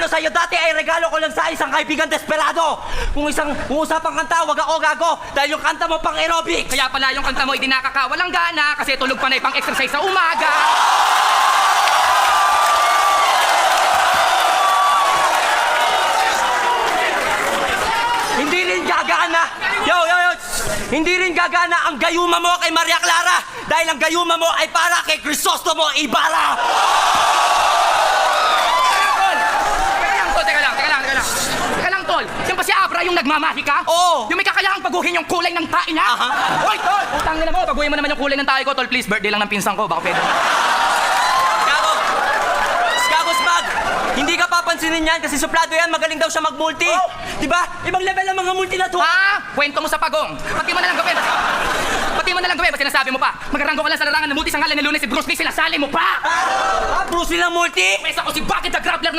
regalo sa'yo dati ay regalo ko lang sa isang kaibigan desperado. Kung usapang kanta, wag ako gago. Dahil yung kanta mo pang aerobics. Kaya pala yung kanta mo hindi nakakawalang gana kasi tulog pa na ipang exercise sa umaga. Hindi rin gagana. Yo. Hindi rin gagana ang gayuma mo kay Maria Clara. Dahil ang gayuma mo ay para kay Crisostomo Ibarra. Teka lang, tol. Yan ba si Abra yung nagmamahi ka? Oo. Yung may kakayahang paguhin yung kulay ng tae niya? Aha. Hoy, tol! Utang nila mo, paguhin mo naman yung kulay ng tae ko, tol. Please, birthday lang ng pinsan ko. Baka pwede. Skagos bag. Hindi ka papansinin yan kasi suplado yan. Magaling daw siya mag-multi. Diba? Ibang level ang mga multi na to. Ha? Kwento mo sa pagong. Pati mo na lang gawin. Basta sinasabi mo pa. Magaranggo ka lang sa larangan ng multi sa ngalan ni Lunes si Bruce Lee. Sinasali mo pa! Bruce Lee ng multi? Pesa ko si Bucket the Grappler ng